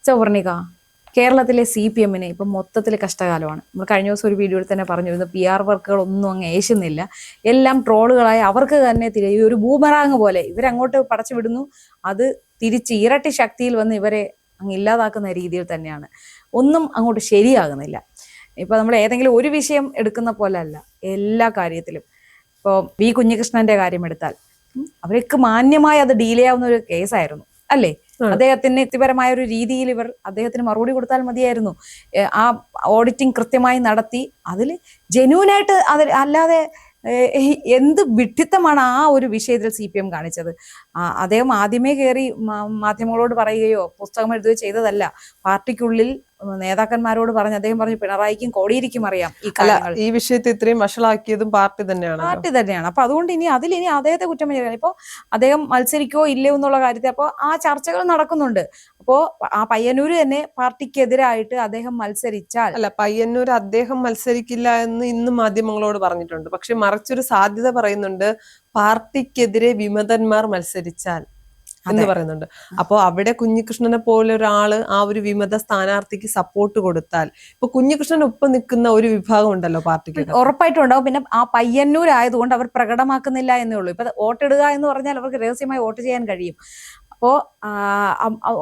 സൗവർണിക, കേരളത്തിലെ CPM-ന് ഇപ്പം മൊത്തത്തിൽ കഷ്ടകാലമാണ്. നമ്മൾ കഴിഞ്ഞ ദിവസം ഒരു വീഡിയോയിൽ തന്നെ പറഞ്ഞിരുന്നു, PR വർക്കുകളൊന്നും അങ്ങ് ഏശുന്നില്ല, എല്ലാം ട്രോളുകളായി അവർക്ക് തന്നെ ഈ ഒരു ബൂമറാങ് പോലെ ഇവരങ്ങോട്ട് പടച്ചു വിടുന്നു, അത് തിരിച്ച് ഇരട്ടി ശക്തിയിൽ വന്ന് ഇവരെ അങ്ങ് ഇല്ലാതാക്കുന്ന രീതിയിൽ തന്നെയാണ്. ഒന്നും അങ്ങോട്ട് ശരിയാകുന്നില്ല. ഇപ്പൊ നമ്മൾ ഏതെങ്കിലും ഒരു വിഷയം എടുക്കുന്ന പോലെ അല്ല, എല്ലാ കാര്യത്തിലും. ഇപ്പോൾ കുഞ്ഞികൃഷ്ണന്റെ കാര്യം എടുത്താൽ അവർക്ക് മാന്യമായി അത് ഡീൽ ചെയ്യാവുന്ന ഒരു കേസായിരുന്നു അല്ലേ? അദ്ദേഹത്തിന് വ്യക്തിപരമായ ഒരു രീതിയിൽ അദ്ദേഹത്തിന് മറുപടി കൊടുത്താൽ മതിയായിരുന്നു. ആ ഓഡിറ്റിംഗ് കൃത്യമായി നടത്തി അതിൽ ജെന്യൂനായിട്ട് അല്ലാതെ എന്ത് വിഡ്ഢിത്തമാണ് ആ ഒരു വിഷയത്തിൽ CPM കാണിച്ചത്. അദ്ദേഹം ആദ്യമേ കയറി മാധ്യമങ്ങളോട് പറയുകയോ പുസ്തകം എഴുതുകയോ ചെയ്തതല്ല. പാർട്ടിക്കുള്ളിൽ നേതാക്കന്മാരോട് പറഞ്ഞ് അദ്ദേഹം പറഞ്ഞു, പിണറായിക്കും കോടിയേരിക്കും അറിയാം ഈ കാര്യങ്ങൾ. ഈ വിഷയത്തെ ഇത്രയും വഷളാക്കിയതും പാർട്ടി തന്നെയാണ്. അപ്പൊ അതുകൊണ്ട് ഇനി അദ്ദേഹത്തെ കുറ്റം ചെയ്യാൻ, ഇപ്പൊ അദ്ദേഹം മത്സരിക്കോ ഇല്ലയോ എന്നുള്ള കാര്യത്തിൽ അപ്പൊ ആ ചർച്ചകൾ നടക്കുന്നുണ്ട്. അപ്പോ ആ പയ്യന്നൂര് തന്നെ പാർട്ടിക്കെതിരായിട്ട് അദ്ദേഹം മത്സരിച്ചാൽ, പയ്യന്നൂർ അദ്ദേഹം മത്സരിക്കില്ല എന്ന് ഇന്ന് മാധ്യമങ്ങളോട് പറഞ്ഞിട്ടുണ്ട്. പക്ഷെ മറിച്ചൊരു സാധ്യത പറയുന്നുണ്ട്, പാർട്ടിക്കെതിരെ വിമതന്മാർ മത്സരിച്ചാൽ എന്ന് പറയുന്നുണ്ട്. അപ്പോൾ അവിടെ കുഞ്ഞികൃഷ്ണനെ പോലെ ഒരാള് ആ ഒരു വിമത സ്ഥാനാർത്ഥിക്ക് സപ്പോർട്ട് കൊടുത്താൽ, ഇപ്പൊ കുഞ്ഞികൃഷ്ണനൊപ്പം നിൽക്കുന്ന ഒരു വിഭാഗം ഉണ്ടല്ലോ പാർട്ടിക്ക്, ഉറപ്പായിട്ടും ഉണ്ടാവും. പിന്നെ ആ പയ്യന്നൂരായതുകൊണ്ട് അവർ പ്രകടമാക്കുന്നില്ല എന്നേ ഉള്ളൂ. ഇപ്പൊ വോട്ടിടുക എന്ന് പറഞ്ഞാൽ അവർക്ക് രഹസ്യമായി വോട്ട് ചെയ്യാൻ കഴിയും. അപ്പോൾ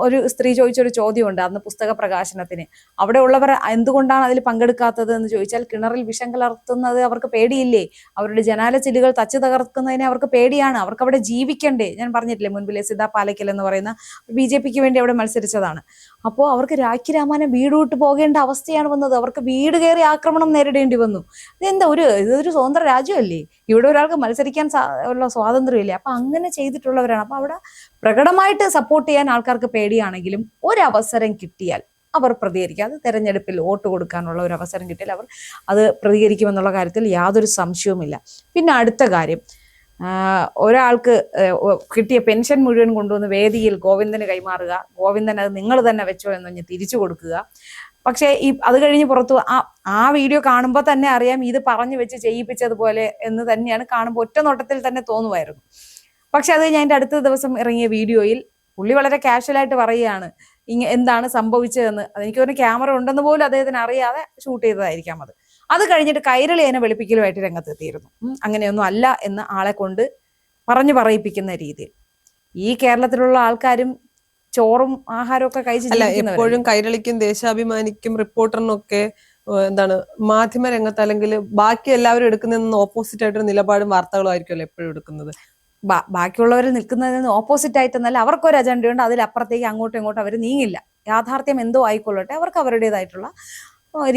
ഒരു സ്ത്രീ ചോദിച്ചൊരു ചോദ്യമുണ്ട് അന്ന് പുസ്തക പ്രകാശനത്തിന്, അവിടെ ഉള്ളവർ എന്തുകൊണ്ടാണ് അതിൽ പങ്കെടുക്കാത്തത് എന്ന് ചോദിച്ചാൽ, കിണറിൽ വിഷം കലർത്തുന്നത് അവർക്ക് പേടിയില്ലേ, അവരുടെ ജനാല ചില്ലുകൾ തച്ചു തകർക്കുന്നതിനെ അവർക്ക് പേടിയാണ്, അവർക്ക് അവിടെ ജീവിക്കണ്ടേ. ഞാൻ പറഞ്ഞിട്ടില്ലേ മുൻപിലെ സിദ്ധാ പാലക്കൽ എന്ന് പറയുന്ന BJPക്ക് വേണ്ടി അവിടെ മത്സരിച്ചതാണ്. അപ്പോൾ അവർക്ക് രാഖി രാമായണം വീട് വിട്ട് പോകേണ്ട അവസ്ഥയാണ് വന്നത്. അവർക്ക് വീട് കയറി ആക്രമണം നേരിടേണ്ടി വന്നു. ഇതൊരു സ്വതന്ത്ര രാജ്യമല്ലേ, ഇവിടെ ഒരാൾക്ക് മത്സരിക്കാൻ ഉള്ള സ്വാതന്ത്ര്യമില്ലേ. അപ്പൊ അങ്ങനെ ചെയ്തിട്ടുള്ളവരാണ്. അപ്പൊ അവിടെ പ്രകടമായിട്ട് സപ്പോർട്ട് ചെയ്യാൻ ആൾക്കാർക്ക് പേടിയാണെങ്കിലും ഒരവസരം കിട്ടിയാൽ അവർ പ്രതികരിക്കുക. അത് തെരഞ്ഞെടുപ്പിൽ വോട്ട് കൊടുക്കാനുള്ള ഒരു അവസരം കിട്ടിയാൽ അവർ അത് പ്രതികരിക്കുമെന്നുള്ള കാര്യത്തിൽ യാതൊരു സംശയവുമില്ല. പിന്നെ അടുത്ത കാര്യം, ഒരാൾക്ക് കിട്ടിയ പെൻഷൻ മുഴുവൻ കൊണ്ടുവന്ന് വേദിയിൽ ഗോവിന്ദന് കൈമാറുക, ഗോവിന്ദൻ അത് നിങ്ങൾ തന്നെ വെച്ചോ എന്ന് പറഞ്ഞ് തിരിച്ചു കൊടുക്കുക. പക്ഷേ അത് കഴിഞ്ഞ് പുറത്തു ആ വീഡിയോ കാണുമ്പോൾ തന്നെ അറിയാം ഇത് പറഞ്ഞു വെച്ച് ചെയ്യിപ്പിച്ചതുപോലെ എന്ന് തന്നെയാണ് കാണുമ്പോൾ ഒറ്റ നോട്ടത്തിൽ തന്നെ തോന്നുമായിരുന്നു. പക്ഷെ അത് ഞാൻ അടുത്ത ദിവസം ഇറങ്ങിയ വീഡിയോയിൽ പുള്ളി വളരെ കാഷ്വലായിട്ട് പറയുകയാണ് എന്താണ് സംഭവിച്ചതെന്ന്. അതെനിക്ക് തോന്നുന്നു ക്യാമറ ഉണ്ടെന്ന് പോലും അദ്ദേഹത്തിന് അറിയാതെ ഷൂട്ട് ചെയ്തതായിരിക്കാം. അത് കഴിഞ്ഞിട്ട് കൈരളി അതിനെ വെളുപ്പിക്കലുമായിട്ട് രംഗത്തെത്തിയിരുന്നു. അങ്ങനെയൊന്നും അല്ല എന്ന് ആളെ കൊണ്ട് പറഞ്ഞു പറയിപ്പിക്കുന്ന രീതിയിൽ. ഈ കേരളത്തിലുള്ള ആൾക്കാരും ചോറും ആഹാരവും ഒക്കെ കഴിച്ചില്ല. എപ്പോഴും കൈരളിക്കും ദേശാഭിമാനിക്കും റിപ്പോർട്ടറിനും ഒക്കെ എന്താണ് മാധ്യമ രംഗത്ത് അല്ലെങ്കിൽ ബാക്കി എല്ലാവരും എടുക്കുന്നതിന് ഓപ്പോസിറ്റ് ആയിട്ടൊരു നിലപാടും വാർത്തകളും ആയിരിക്കുമല്ലോ എപ്പോഴും എടുക്കുന്നത്. ബാക്കിയുള്ളവർ നിൽക്കുന്നതിന് ഓപ്പോസിറ്റ് ആയിട്ടെന്നല്ല, അവർക്കൊരു അജണ്ടയുണ്ട്, അതിലപ്പുറത്തേക്ക് അങ്ങോട്ടും ഇങ്ങോട്ടും അവർ നീങ്ങില്ല. യാഥാർത്ഥ്യം എന്തോ ആയിക്കൊള്ളട്ടെ, അവർക്ക് അവരുടേതായിട്ടുള്ള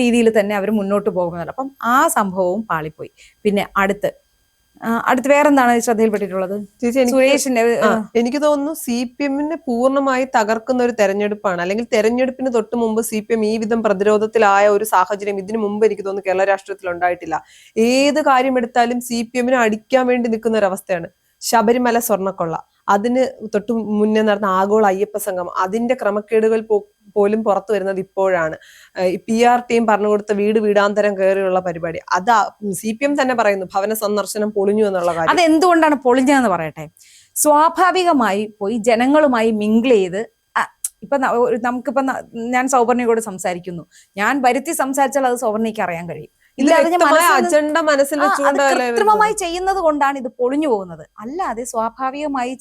രീതിയിൽ തന്നെ അവർ മുന്നോട്ട് പോകുന്നതല്ല. അപ്പം ആ സംഭവവും പാളിപ്പോയി. പിന്നെ അടുത്ത് വേറെന്താണ് ശ്രദ്ധയിൽപ്പെട്ടിട്ടുള്ളത്? സുരേഷിന്റെ എനിക്ക് തോന്നുന്നു CPM-നെ പൂർണ്ണമായി തകർക്കുന്ന ഒരു തെരഞ്ഞെടുപ്പാണ്, അല്ലെങ്കിൽ തെരഞ്ഞെടുപ്പിന് തൊട്ട് മുമ്പ് CPM ഈ വിധം പ്രതിരോധത്തിലായ ഒരു സാഹചര്യം ഇതിനു മുമ്പ് എനിക്ക് തോന്നുന്നു കേരള രാഷ്ട്രീയത്തിൽ ഉണ്ടായിട്ടില്ല. ഏത് കാര്യം എടുത്താലും CPM-നെ അടിക്കാൻ വേണ്ടി നിൽക്കുന്ന ഒരു അവസ്ഥയാണ്. ശബരിമല സ്വർണ്ണക്കൊള്ള, അതിന് തൊട്ട് മുന്നേ നടന്ന ആഗോള അയ്യപ്പ സംഘം, അതിന്റെ ക്രമക്കേടുകൾ പോലും പുറത്തു വരുന്നത് ഇപ്പോഴാണ്. PR ടീം പറഞ്ഞു കൊടുത്ത വീടാന്തരം കയറിയുള്ള പരിപാടി, അത് CPM തന്നെ പറയുന്നു ഭവന സന്ദർശനം പൊളിഞ്ഞു എന്നുള്ള കാര്യം. അത് എന്തുകൊണ്ടാണ് പൊളിഞ്ഞതെന്ന് പറയട്ടെ. സ്വാഭാവികമായി പോയി ജനങ്ങളുമായി മിങ്കിൾ ചെയ്ത്, ഇപ്പൊ നമുക്കിപ്പോ ഞാൻ സൗവർണികയോട് സംസാരിക്കുന്നു, ഞാൻ വരുത്തി സംസാരിച്ചാൽ അത് സൗവർണിക്ക് അറിയാൻ കഴിയും. അജണ്ട മനസ്സിൽ വെച്ചുകൊണ്ട് കൃത്രിമമായി ചെയ്യുന്നത് കൊണ്ടാണ് ഇത് പൊളിഞ്ഞു പോകുന്നത്. അല്ലാതെ സ്വാഭാവികമായി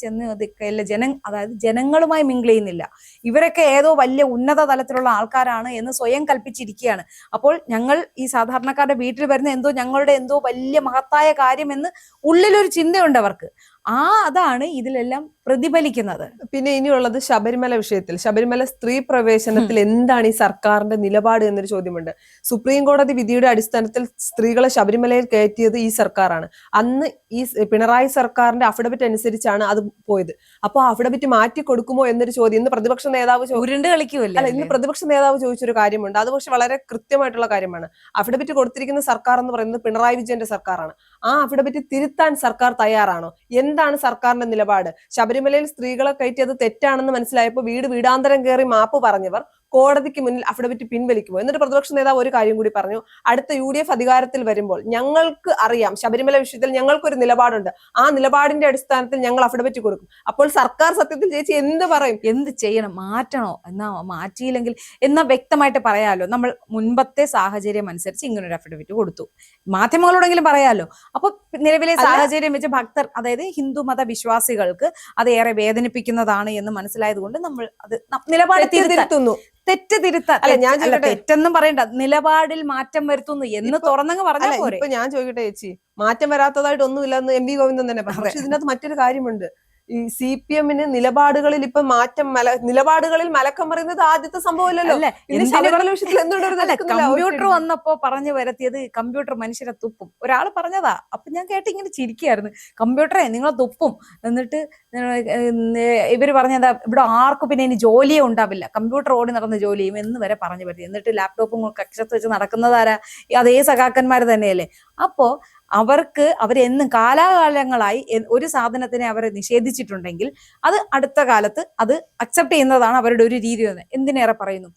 അതായത് ജനങ്ങളുമായി മിങ്കിൾ ചെയ്യുന്നില്ല. ഇവരൊക്കെ ഏതോ വലിയ ഉന്നത തലത്തിലുള്ള ആൾക്കാരാണ് എന്ന് സ്വയം കൽപ്പിച്ചിരിക്കുകയാണ്. അപ്പോൾ ഞങ്ങൾ ഈ സാധാരണക്കാരുടെ വീട്ടിൽ വരുന്ന ഞങ്ങളുടെ എന്തോ വലിയ മഹത്തായ കാര്യമെന്ന് ഉള്ളിലൊരു ചിന്തയുണ്ട് അവർക്ക്. അതാണ് ഇതിലെല്ലാം പ്രതിഫലിക്കുന്നത്. പിന്നെ ഇനിയുള്ളത് ശബരിമല വിഷയത്തിൽ, ശബരിമല സ്ത്രീ പ്രവേശനത്തിൽ എന്താണ് ഈ സർക്കാരിന്റെ നിലപാട് എന്നൊരു ചോദ്യമുണ്ട്. സുപ്രീം കോടതി വിധിയുടെ അടിസ്ഥാനത്തിൽ സ്ത്രീകളെ ശബരിമലയിൽ കയറ്റിയത് ഈ സർക്കാരാണ്. അന്ന് ഈ പിണറായി സർക്കാരിന്റെ അഫിഡവിറ്റ് അനുസരിച്ചാണ് അത് പോയത്. അപ്പോൾ അഫിഡവിറ്റ് മാറ്റി കൊടുക്കുമോ എന്നൊരു ചോദ്യം ഇന്ന് പ്രതിപക്ഷ നേതാവ് ഉരുണ്ട് കളിക്കുമല്ലോ. അല്ല, ഇന്ന് പ്രതിപക്ഷ നേതാവ് ചോദിച്ചൊരു കാര്യമുണ്ട്. അത് പക്ഷെ വളരെ കൃത്യമായിട്ടുള്ള കാര്യമാണ്. അഫിഡവിറ്റ് കൊടുത്തിരിക്കുന്ന സർക്കാർ എന്ന് പറയുന്നത് പിണറായി വിജയന്റെ സർക്കാരാണ്. ആ അഫിഡവിറ്റ് തിരുത്താൻ സർക്കാർ തയ്യാറാണോ? എന്താണ് സർക്കാരിന്റെ നിലപാട്? ശബരിമലയിൽ സ്ത്രീകളെ കയറ്റിയത് തെറ്റാണെന്ന് മനസ്സിലായപ്പോൾ വീടാന്തരം കയറി മാപ്പ് പറഞ്ഞവർ കോടതിക്ക് മുന്നിൽ അഫിഡവിറ്റ് പിൻവലിക്കുമോ? എന്നിട്ട് പ്രതിപക്ഷ നേതാവ് ഒരു കാര്യം കൂടി പറഞ്ഞു, അടുത്ത UDF അധികാരത്തിൽ വരുമ്പോൾ ഞങ്ങൾക്ക് അറിയാം ശബരിമല വിഷയത്തിൽ ഞങ്ങൾക്കൊരു നിലപാടുണ്ട്, ആ നിലപാടിന്റെ അടിസ്ഥാനത്തിൽ ഞങ്ങൾ അഫിഡവിറ്റ് കൊടുക്കും. അപ്പോൾ സർക്കാർ സത്യത്തിൽ ചേച്ചി എന്ത് പറയും? എന്ത് ചെയ്യണം? മാറ്റണോ? എന്നാ മാറ്റിയില്ലെങ്കിൽ എന്നാ വ്യക്തമായിട്ട് പറയാലോ, നമ്മൾ മുൻപത്തെ സാഹചര്യം അനുസരിച്ച് ഇങ്ങനൊരു അഫിഡവിറ്റ് കൊടുത്തു, മാധ്യമങ്ങളോടെങ്കിലും പറയാലോ. അപ്പൊ നിലവിലെ സാഹചര്യം വെച്ച് ഭക്തർ, അതായത് ഹിന്ദു മത വിശ്വാസികൾക്ക് അത് ഏറെ വേദനിപ്പിക്കുന്നതാണ് എന്ന് മനസ്സിലായത് കൊണ്ട് നമ്മൾ അത് നിലപാട് തിരുത്തുന്നു. തെറ്റ് തിരുത്താൻ, തെറ്റെന്നും പറയണ്ട, നിലപാടിൽ മാറ്റം വരുത്തുന്നു എന്ന് തുറന്നങ്ങ് പറഞ്ഞാൽ പോരെ. ഇപ്പൊ ഞാൻ ചോദിക്കട്ടെ ചേച്ചി, മാറ്റം വരാത്തതായിട്ട് ഒന്നുമില്ലെന്ന് എം വി ഗോവിന്ദൻ തന്നെ പറഞ്ഞു. പക്ഷെ ഇതിനകത്ത് മറ്റൊരു കാര്യമുണ്ട്. ഈ CPM-ന് നിലപാടുകളിൽ ഇപ്പൊ നിലപാടുകളിൽ മലക്കം പറയുന്നത് ആദ്യത്തെ സംഭവമല്ലല്ലോ. കമ്പ്യൂട്ടർ വന്നപ്പോ പറഞ്ഞു വരുത്തിയത് കമ്പ്യൂട്ടർ മനുഷ്യരെ തുപ്പും. ഒരാൾ പറഞ്ഞതാ. അപ്പൊ ഞാൻ കേട്ട് ഇങ്ങനെ ചിരിക്കുകയായിരുന്നു, കമ്പ്യൂട്ടറെ നിങ്ങളെ തുപ്പും. എന്നിട്ട് ഇവര് പറഞ്ഞതാ, ഇവിടെ ആർക്കും പിന്നെ ഇനി ജോലിയെ ഉണ്ടാവില്ല, കമ്പ്യൂട്ടർ ഓടി നടന്ന് ജോലി ചെയ്യും എന്ന് വരെ പറഞ്ഞു വരുത്തി. എന്നിട്ട് ലാപ്ടോപ്പും കക്ഷത്ത് വെച്ച് നടക്കുന്നതാരാ? അതേ സഖാക്കന്മാർ തന്നെയല്ലേ. അപ്പോ അവരെന്നും കാലാകാലങ്ങളായി ഒരു സാധനത്തിനെ അവർ നിഷേധിച്ചിട്ടുണ്ടെങ്കിൽ അത് അടുത്ത കാലത്ത് അത് അക്സെപ്റ്റ് ചെയ്യുന്നതാണ് അവരുടെ ഒരു രീതി എന്ന് എന്തിനേറെ പറയുന്നു.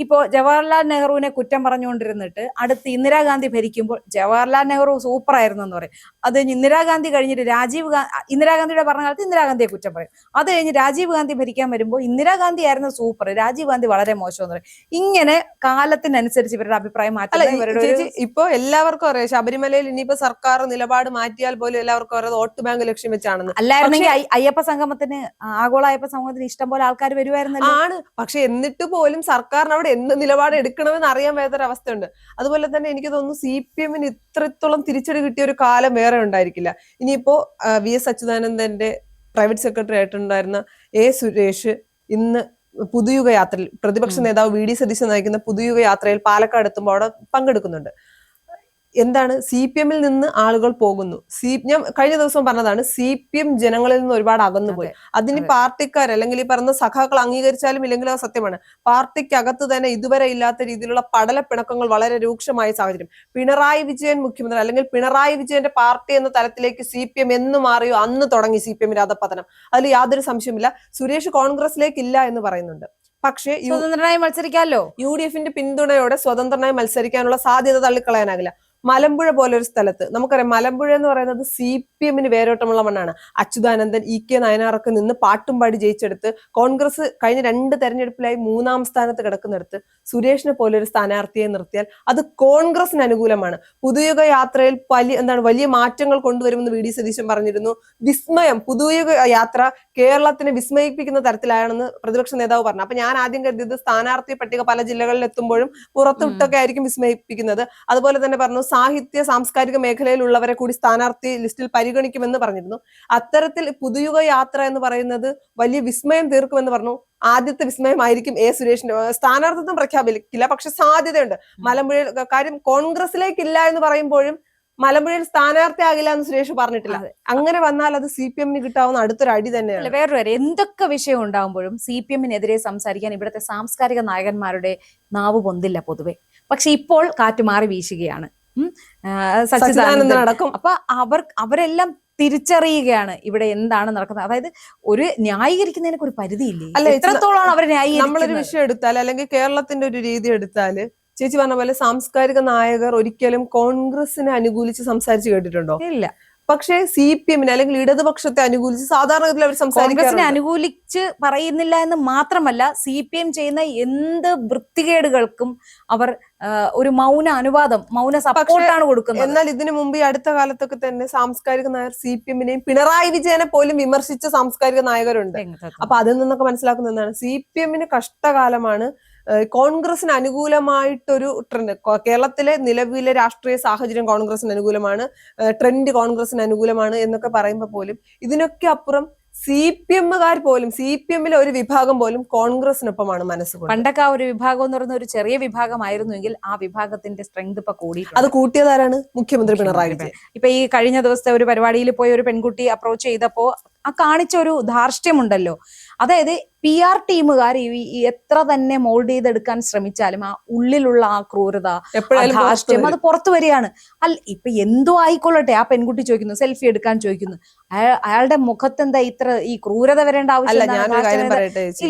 ഇപ്പോ ജവഹർലാൽ നെഹ്റുവിനെ കുറ്റം പറഞ്ഞുകൊണ്ടിരുന്നിട്ട് അടുത്ത് ഇന്ദിരാഗാന്ധി ഭരിക്കുമ്പോൾ ജവഹർലാൽ നെഹ്റു സൂപ്പർ ആയിരുന്നു എന്ന് പറയും. അത് കഴിഞ്ഞ് ഇന്ദിരാഗാന്ധി കഴിഞ്ഞിട്ട് ഇന്ദിരാഗാന്ധിയുടെ ഭരണകാലത്ത് ഇന്ദിരാഗാന്ധിയെ കുറ്റം പറയും. അത് കഴിഞ്ഞ് രാജീവ് ഗാന്ധി ഭരിക്കാൻ വരുമ്പോൾ ഇന്ദിരാഗാന്ധി ആയിരുന്നു സൂപ്പർ, രാജീവ് ഗാന്ധി വളരെ മോശം എന്ന് പറയും. ഇങ്ങനെ കാലത്തിനനുസരിച്ച് ഇവരുടെ അഭിപ്രായം മാറ്റി. ഇപ്പൊ എല്ലാവർക്കും അറിയാം ശബരിമലയിൽ ഇനിയിപ്പോ സർക്കാർ നിലപാട് മാറ്റിയാൽ പോലും എല്ലാവർക്കും അറിയാം വോട്ട് ബാങ്ക് ലക്ഷ്യം വെച്ചാണെന്ന്. അല്ലായിരുന്നെങ്കിൽ അയ്യപ്പ സംഗമത്തിന്, ആഗോള അയ്യപ്പ സംഗമത്തിന് ഇഷ്ടംപോലെ ആൾക്കാർ വരുമായിരുന്നല്ലോ. ആണ്. പക്ഷെ എന്നിട്ട് പോലും സർക്കാരിന് അവിടെ എന്ത് നിലപാട് എടുക്കണമെന്ന് അറിയാൻ വേറൊരവസ്ഥയുണ്ട്. അതുപോലെ തന്നെ എനിക്ക് തോന്നുന്നു CPM-ന് ഇത്രത്തോളം തിരിച്ചടി കിട്ടിയ ഒരു കാലം വേറെ ഉണ്ടായിരിക്കില്ല. ഇനിയിപ്പോ VS അച്യുതാനന്ദന്റെ പ്രൈവറ്റ് സെക്രട്ടറി ആയിട്ടുണ്ടായിരുന്ന സുരേഷ് ഇന്ന് പുതുയുഗ യാത്രയിൽ, പ്രതിപക്ഷ നേതാവ് VD സതീശൻ നയിക്കുന്ന പുതുയുഗ യാത്രയിൽ പാലക്കാട് എത്തുമ്പോൾ അവിടെ പങ്കെടുക്കുന്നുണ്ട്. എന്താണ് CPM-ൽ നിന്ന് ആളുകൾ പോകുന്നു. ഞാൻ കഴിഞ്ഞ ദിവസം പറഞ്ഞതാണ്, CPM ജനങ്ങളിൽ നിന്ന് ഒരുപാട് അകന്നുപോയി. അതിന് പാർട്ടിക്കാർ അല്ലെങ്കിൽ ഈ പറഞ്ഞ സഖാക്കൾ അംഗീകരിച്ചാലും ഇല്ലെങ്കിലും അത് സത്യമാണ്. പാർട്ടിക്കകത്ത് തന്നെ ഇതുവരെ ഇല്ലാത്ത രീതിയിലുള്ള പടലപ്പിണക്കങ്ങൾ വളരെ രൂക്ഷമായ സാഹചര്യം. പിണറായി വിജയൻ മുഖ്യമന്ത്രി അല്ലെങ്കിൽ പിണറായി വിജയന്റെ പാർട്ടി എന്ന തലത്തിലേക്ക് CPM എന്ന് മാറിയോ അന്ന് തുടങ്ങി CPM അധപതനം. അതിൽ യാതൊരു സംശയമില്ല. സുരേഷ് കോൺഗ്രസിലേക്ക് ഇല്ല എന്ന് പറയുന്നുണ്ട്. പക്ഷേ സ്വതന്ത്രനായി മത്സരിക്കാമല്ലോ. UDF-ന്റെ പിന്തുണയോടെ സ്വതന്ത്രനായി മത്സരിക്കാനുള്ള സാധ്യത തള്ളിക്കളയാനാകില്ല. മലമ്പുഴ പോലൊരു സ്ഥലത്ത് നമുക്കറിയാം, മലമ്പുഴ എന്ന് പറയുന്നത് CPM-ന് വേരോട്ടമുള്ള മണ്ണാണ്. അച്യുതാനന്ദൻ, EK നായനാറൊക്കെ നിന്ന് പാട്ടും പാടി ജയിച്ചെടുത്ത് കോൺഗ്രസ് കഴിഞ്ഞ 2 തെരഞ്ഞെടുപ്പിലായി 3-ാം സ്ഥാനത്ത് കിടക്കുന്നിടത്ത് സുരേഷിനെ പോലൊരു സ്ഥാനാർത്ഥിയെ നിർത്തിയാൽ അത് കോൺഗ്രസിന് അനുകൂലമാണ്. പുതുയുഗ യാത്രയിൽ വലിയ മാറ്റങ്ങൾ കൊണ്ടുവരുമെന്ന് VD സതീശൻ പറഞ്ഞിരുന്നു. പുതുയുഗ യാത്ര കേരളത്തിനെ വിസ്മയിപ്പിക്കുന്ന തരത്തിലാണെന്ന് പ്രതിപക്ഷ നേതാവ് പറഞ്ഞു. അപ്പൊ ഞാൻ ആദ്യം കരുതിയത് സ്ഥാനാർത്ഥി പട്ടിക പല ജില്ലകളിൽ എത്തുമ്പോഴും പുറത്തുവിട്ടൊക്കെ ആയിരിക്കും വിസ്മയിപ്പിക്കുന്നത്. അതുപോലെ തന്നെ പറഞ്ഞു സാഹിത്യ സാംസ്കാരിക മേഖലയിലുള്ളവരെ കൂടി സ്ഥാനാർത്ഥി ലിസ്റ്റിൽ പരിഗണിക്കുമെന്ന് പറഞ്ഞിരുന്നു. അത്തരത്തിൽ പുതുയുഗ യാത്ര എന്ന് പറയുന്നത് വലിയ വിസ്മയം തീർക്കുമെന്ന് പറഞ്ഞു. ആദ്യത്തെ വിസ്മയമായിരിക്കും സുരേഷിന്റെ സ്ഥാനാർത്ഥിത്വം പ്രഖ്യാപിക്കില്ല, പക്ഷെ സാധ്യതയുണ്ട്. മലമ്പുഴയിൽ കാര്യം കോൺഗ്രസിലേക്കില്ല എന്ന് പറയുമ്പോഴും മലമ്പുഴയിൽ സ്ഥാനാർത്ഥി ആകില്ല എന്ന് സുരേഷ് പറഞ്ഞിട്ടില്ല. അങ്ങനെ വന്നാൽ അത് CPM-ന് കിട്ടാവുന്ന അടുത്തൊരു അടി തന്നെയാണ്. വേറൊരു എന്തൊക്കെ വിഷയം ഉണ്ടാകുമ്പോഴും CPM-നെതിരെ സംസാരിക്കാൻ ഇവിടുത്തെ സാംസ്കാരിക നായകന്മാരുടെ നാവ് പൊന്തില്ല പൊതുവെ. പക്ഷെ ഇപ്പോൾ കാറ്റ് മാറി വീശുകയാണ്. സച്ചിദാനന്ദൻ അടക്കം. അപ്പൊ അവരെല്ലാം തിരിച്ചറിയുകയാണ് ഇവിടെ എന്താണ് നടക്കുന്നത്. അതായത് ഒരു ന്യായീകരിക്കുന്നതിനൊക്കെ ഒരു പരിധിയില്ലേ? എത്രത്തോളമാണ് അവർ ന്യായീകരിക്കുന്നത്? നമ്മളൊരു വിഷയം എടുത്താൽ അല്ലെങ്കിൽ കേരളത്തിന്റെ ഒരു രീതി എടുത്താല് ചേച്ചി പറഞ്ഞ പോലെ സാംസ്കാരിക നായകർ ഒരിക്കലും കോൺഗ്രസിനെ അനുകൂലിച്ച് സംസാരിച്ച് കേട്ടിട്ടുണ്ടോ? ഇല്ല. പക്ഷേ CPM-നെ അല്ലെങ്കിൽ ഇടതുപക്ഷത്തെ അനുകൂലിച്ച് സാധാരണഗതിയിൽ അവർ കോൺഗ്രസിനെ അനുകൂലിച്ച് പറയുന്നില്ല എന്ന് മാത്രമല്ല, CPM ചെയ്യുന്ന എന്ത് വൃത്തികേടുകൾക്കും അവർ ഒരു മൗന സപ്പോർട്ടാണ് കൊടുക്കുന്നത്. എന്നാൽ ഇതിനു മുമ്പ് ഈ അടുത്ത കാലത്തൊക്കെ തന്നെ സാംസ്കാരിക നായർ CPM-നെയും പിണറായി വിജയനെ പോലും വിമർശിച്ച സാംസ്കാരിക നായകരുണ്ട്. അപ്പൊ അതിൽ നിന്നൊക്കെ മനസ്സിലാക്കുന്ന എന്താണ്, CPM-ന് കഷ്ടകാലമാണ്. കോൺഗ്രസിന് അനുകൂലമായിട്ടൊരു ട്രെൻഡ്, കേരളത്തിലെ നിലവിലെ രാഷ്ട്രീയ സാഹചര്യം കോൺഗ്രസിന് അനുകൂലമാണ്, ട്രെൻഡ് കോൺഗ്രസിന് അനുകൂലമാണ് എന്നൊക്കെ പറയുമ്പോൾ പോലും ഇതിനൊക്കെ അപ്പുറം CPM-കാർ പോലും, CPM-ലെ ഒരു വിഭാഗം പോലും കോൺഗ്രസിനൊപ്പമാണ് മനസ്സുകൊണ്ട്. പണ്ടൊക്കെ ആ ഒരു വിഭാഗം എന്ന് പറയുന്ന ഒരു ചെറിയ വിഭാഗമായിരുന്നുവെങ്കിൽ ആ വിഭാഗത്തിന്റെ സ്ട്രെങ്ത് ഇപ്പൊ കൂടി. അത് കൂട്ടിയതാരാണ്? മുഖ്യമന്ത്രി പിണറായി വിജയൻ. ഇപ്പൊ ഈ കഴിഞ്ഞ ദിവസത്തെ ഒരു പരിപാടിയിൽ പോയി ഒരു പെൺകുട്ടി അപ്രോച്ച് ചെയ്തപ്പോ ആ കാണിച്ച ഒരു ധാർഷ്ട്യമുണ്ടല്ലോ. അതായത് PR ടീമുകാർ എത്ര തന്നെ മോൾഡ് ചെയ്തെടുക്കാൻ ശ്രമിച്ചാലും ആ ഉള്ളിലുള്ള ആ ക്രൂരത, ധാർഷ്ട്യം അത് പുറത്തു വരികയാണ്. ഇപ്പൊ എന്തോ ആയിക്കൊള്ളട്ടെ, ആ പെൺകുട്ടി ചോദിക്കുന്നു, സെൽഫി എടുക്കാൻ ചോദിക്കുന്നു, അയാളുടെ മുഖത്ത് എന്താ ഇത്ര ഈ ക്രൂരത വരേണ്ട ആവശ്യം?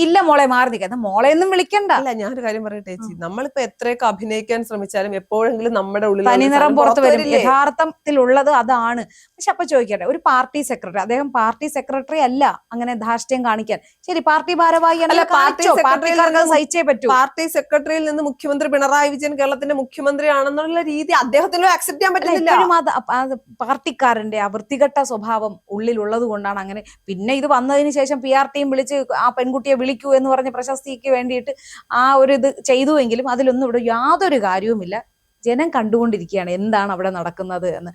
ഇല്ല മോളെ മാറി നിൽക്കാം, മോളെ ഒന്നും വിളിക്കണ്ട. അല്ല, ഞാനൊരു കാര്യം പറയട്ടെ ചേച്ചി, നമ്മളിപ്പോ എത്രയൊക്കെ അഭിനയിക്കാൻ ശ്രമിച്ചാലും എപ്പോഴെങ്കിലും നമ്മുടെ ഉള്ളിൽ തനിനിറം പുറത്തു വരും. യഥാർത്ഥത്തിലുള്ളത് അതാണ്. പക്ഷെ അപ്പൊ ചോദിക്കട്ടെ, ഒരു പാർട്ടി സെക്രട്ടറി, അദ്ദേഹം അദ്ദേഹം പാർട്ടി സെക്രട്ടറി അല്ല അങ്ങനെ ധാർഷ്ട്യം കാണിക്കാൻ. ശരി, പാർട്ടി ഭാരവാഹിയാണ്, അല്ല, പാർട്ടി പാർട്ടിക്കാർക്ക് സഹിച്ചേ പറ്റൂ. പാർട്ടി സെക്രട്ടറിയിൽ നിന്ന് മുഖ്യമന്ത്രി പിണറായി വിജയൻ കേരളത്തിന്റെ മുഖ്യമന്ത്രി ആണെന്നുള്ള രീതി അദ്ദേഹത്തിന് അക്സെപ്റ്റ് ചെയ്യാൻ പറ്റുന്നില്ല. ഇപ്പോഴും അത് പാർട്ടിക്കാരന്റെ ആ വൃത്തികെട്ട സ്വഭാവം ഉള്ളിലുള്ളത് കൊണ്ടാണ് അങ്ങനെ. പിന്നെ ഇത് വന്നതിന് ശേഷം PR ടീം വിളിച്ച് ആ പെൺകുട്ടിയെ വിളിക്കൂ എന്ന് പറഞ്ഞ് പ്രശസ്തിക്ക് വേണ്ടിയിട്ട് ആ ഒരു ഇത് ചെയ്തുവെങ്കിലും അതിലൊന്നും ഇവിടെ യാതൊരു കാര്യവുമില്ല. ജനം കണ്ടുകൊണ്ടിരിക്കുകയാണ് എന്താണ് അവിടെ നടക്കുന്നത് എന്ന്.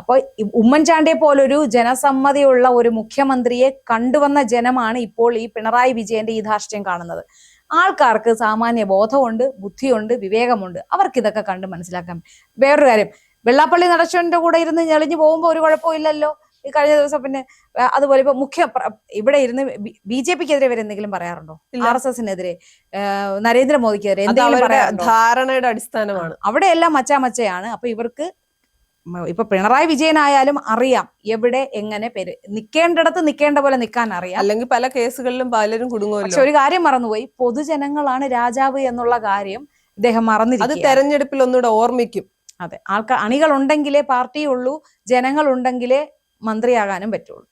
അപ്പോൾ ഉമ്മൻചാണ്ടിയെ പോലൊരു ജനസമ്മതിയുള്ള ഒരു മുഖ്യമന്ത്രിയെ കണ്ടുവന്ന ജനമാണ് ഇപ്പോൾ ഈ പിണറായി വിജയന്റെ ഈ ധാർഷ്ട്യം കാണുന്നത്. ആൾക്കാർക്ക് സാമാന്യ ബോധമുണ്ട്, ബുദ്ധിയുണ്ട്, വിവേകമുണ്ട്. അവർക്ക് ഇതൊക്കെ കണ്ട് മനസ്സിലാക്കാം. വേറൊരു കാര്യം, വെള്ളാപ്പള്ളി നടേശന്റെ കൂടെ ഇരുന്ന് ഞെളിഞ്ഞു പോകുമ്പോൾ ഒരു കുഴപ്പമില്ലല്ലോ. ഈ കഴിഞ്ഞ ദിവസം പിന്നെ അതുപോലെ ഇപ്പൊ ഇവിടെ ഇരുന്ന് BJPക്കെതിരെ ഇവർ എന്തെങ്കിലും പറയാറുണ്ടോ? RSSനെതിരെ, നരേന്ദ്രമോദിക്കെതിരെ എന്തെങ്കിലും പറയാറുണ്ടോ? ധാരണയുടെ അടിസ്ഥാനമാണ്. അവിടെയെല്ലാം മച്ചാമച്ചയാണ്. അപ്പൊ ഇവർക്ക് ഇപ്പൊ പിണറായി വിജയനായാലും അറിയാം എവിടെ എങ്ങനെ നിൽക്കേണ്ടിടത്ത് നിൽക്കേണ്ട പോലെ നിൽക്കാൻ അറിയാം. അല്ലെങ്കിൽ പല കേസുകളിലും പലരും കുടുങ്ങുമല്ലോ. പക്ഷെ ഒരു കാര്യം മറന്നുപോയി, പൊതുജനങ്ങളാണ് രാജാവ് എന്നുള്ള കാര്യം ഇദ്ദേഹം മറന്നിരിക്കും. അത് തെരഞ്ഞെടുപ്പിൽ ഒന്നുകൂടെ ഓർമ്മിക്കും. അതെ, അണികൾ ഉണ്ടെങ്കിലേ പാർട്ടിയുള്ളൂ, ജനങ്ങൾ ഉണ്ടെങ്കിലേ മന്ത്രിയാകാനും പറ്റുള്ളൂ.